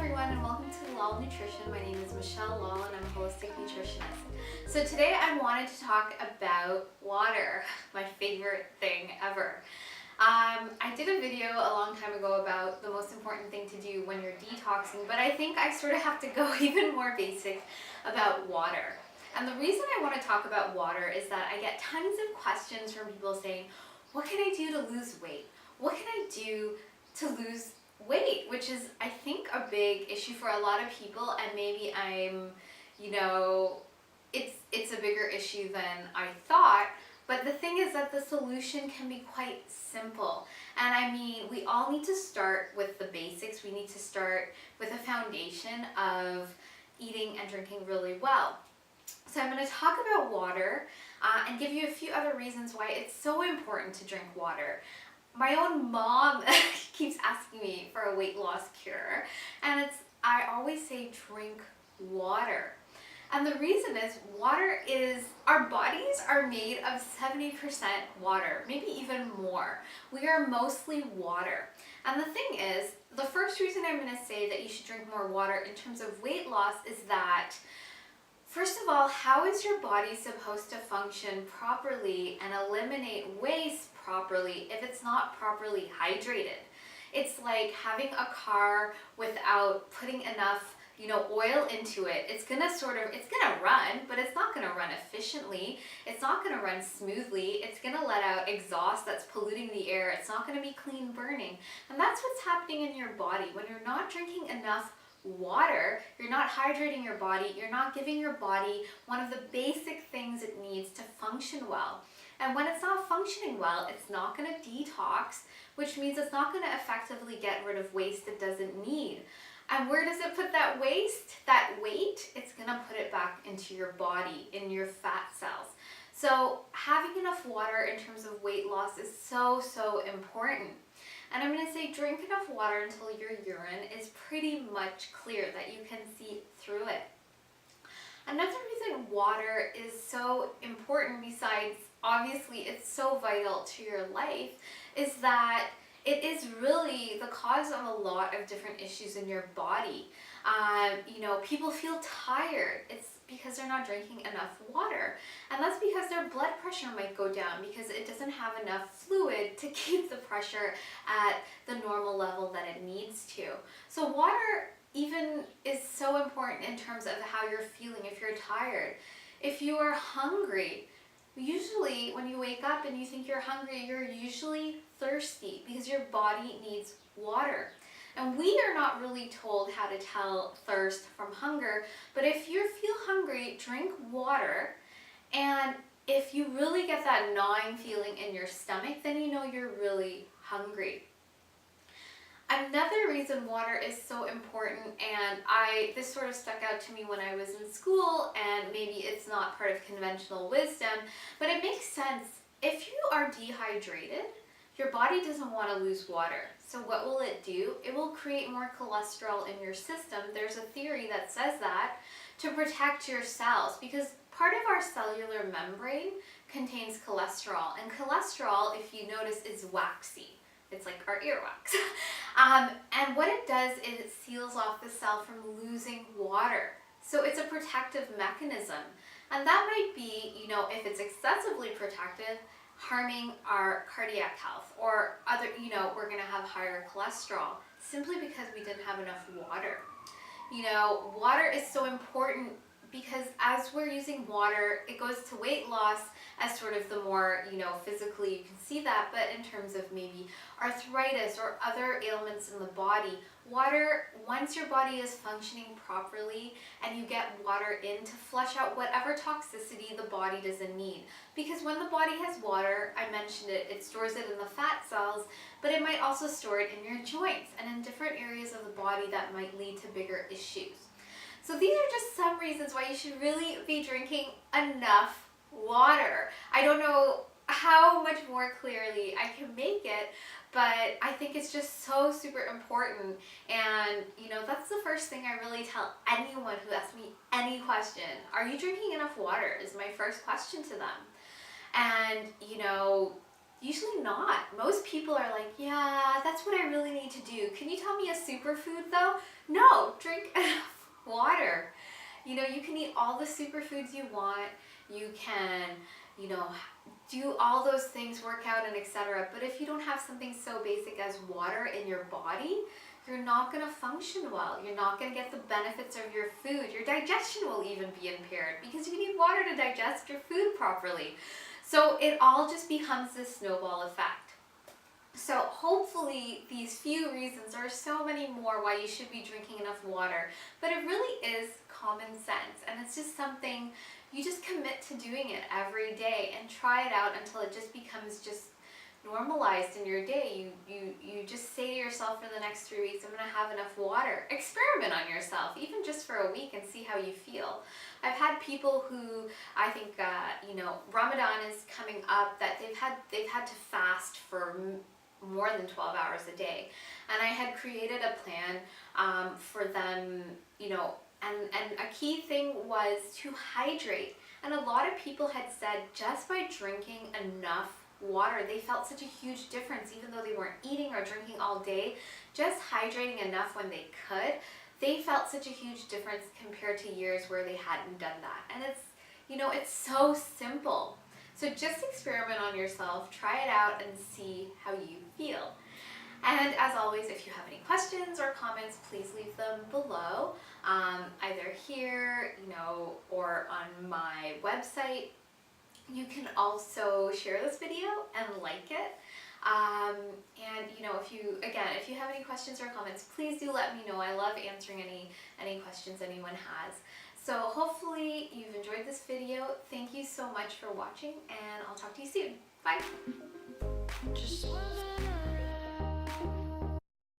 everyone, and welcome to L.A.L. Nutrition. My name is L.A.L. and I'm a holistic nutritionist. So today I wanted to talk about water, my favorite thing ever. I did a video a long time ago about the most important thing to do when you're detoxing, but I think I sort of have to go even more basic about water. And the reason I want to talk about water is that I get tons of questions from people saying, what can I do to lose weight? What can I do to lose weight? Which is, I think, a big issue for a lot of people, and maybe it's a bigger issue than I thought. But the thing is that the solution can be quite simple. And I mean, we all need to start with the basics. We need to start with a foundation of eating and drinking really well. So I'm going to talk about water and give you a few other reasons why it's so important to drink water. My own mom keeps asking me for a weight loss cure, and I always say drink water. And the reason is our bodies are made of 70% water, maybe even more. We are mostly water. And the thing is, the first reason I'm going to say that you should drink more water in terms of weight loss is that, first of all, how is your body supposed to function properly and eliminate waste properly if it's not properly hydrated? It's like having a car without putting enough oil into it. It's gonna run, but it's not gonna run efficiently. It's not gonna run smoothly. It's gonna let out exhaust that's polluting the air. It's not gonna be clean burning. And that's what's happening in your body. When you're not drinking enough water, you're not hydrating your body, you're not giving your body one of the basic things it needs to function well. And when it's not functioning well, it's not gonna detox, which means it's not gonna effectively get rid of waste it doesn't need. And where does it put that waste, that weight? It's gonna put it back into your body, in your fat cells. So having enough water in terms of weight loss is so, so important. And I'm gonna say drink enough water until your urine is pretty much clear, that you can see through it. Another reason water is so important, besides obviously it's so vital to your life, is that it is really the cause of a lot of different issues in your body. People feel tired. It's because they're not drinking enough water. And that's because their blood pressure might go down because it doesn't have enough fluid to keep the pressure at the normal level that it needs to. So water even is so important in terms of how you're feeling if you're tired. If you are hungry, usually when you wake up and you think you're hungry, you're usually thirsty because your body needs water. And we are not really told how to tell thirst from hunger, but if you feel hungry, drink water. And if you really get that gnawing feeling in your stomach, then you know you're really hungry. Another reason water is so important, and this sort of stuck out to me when I was in school, and maybe it's not part of conventional wisdom, but it makes sense. If you are dehydrated, your body doesn't want to lose water. So what will it do? It will create more cholesterol in your system. There's a theory that says that to protect your cells, because part of our cellular membrane contains cholesterol, and cholesterol, if you notice, is waxy. It's like our earwax. And what it does is it seals off the cell from losing water. So it's a protective mechanism. And that might be, if it's excessively protective, harming our cardiac health, or we're gonna have higher cholesterol simply because we didn't have enough water. Water is so important because as we're using water, it goes to weight loss as sort of the more, physically you can see that, but in terms of maybe arthritis or other ailments in the body, water, once your body is functioning properly and you get water in to flush out whatever toxicity the body doesn't need. Because when the body has water, I mentioned it, it stores it in the fat cells, but it might also store it in your joints and in different areas of the body that might lead to bigger issues. So these are just some reasons why you should really be drinking enough water. I don't know how much more clearly I can make it, but I think it's just so super important. And that's the first thing I really tell anyone who asks me any question. Are you drinking enough water? Is my first question to them. And Usually not. Most people are like, yeah, that's what I really need to do. Can you tell me a superfood though? No, drink enough water. You know, you can eat all the superfoods you want. You can, you know, do all those things, work out and etc. But if you don't have something so basic as water in your body, you're not going to function well. You're not going to get the benefits of your food. Your digestion will even be impaired because you need water to digest your food properly. So it all just becomes this snowball effect. So hopefully these few reasons, there are so many more why you should be drinking enough water, but it really is common sense, and it's just something you just commit to doing it every day and try it out until it just becomes just normalized in your day. You just say to yourself for the next 3 weeks, I'm going to have enough water. Experiment on yourself, even just for a week, and see how you feel. I've had people who, I think, you know, Ramadan is coming up, that they've had to fast for more than 12 hours a day, and I had created a plan for them, you know, and a key thing was to hydrate. And a lot of people had said just by drinking enough water, they felt such a huge difference, even though they weren't eating or drinking all day. Just hydrating enough when they could, they felt such a huge difference compared to years where they hadn't done that. And it's, you know, it's so simple. So just experiment on yourself, try it out and see how you feel. And as always, if you have any questions or comments, please leave them below, either here, you know, or on my website. You can also share this video and like it. And you know, if you have any questions or comments, please do let me know. I love answering any questions anyone has. So hopefully you've enjoyed this video. Thank you so much for watching, and I'll talk to you soon. Bye.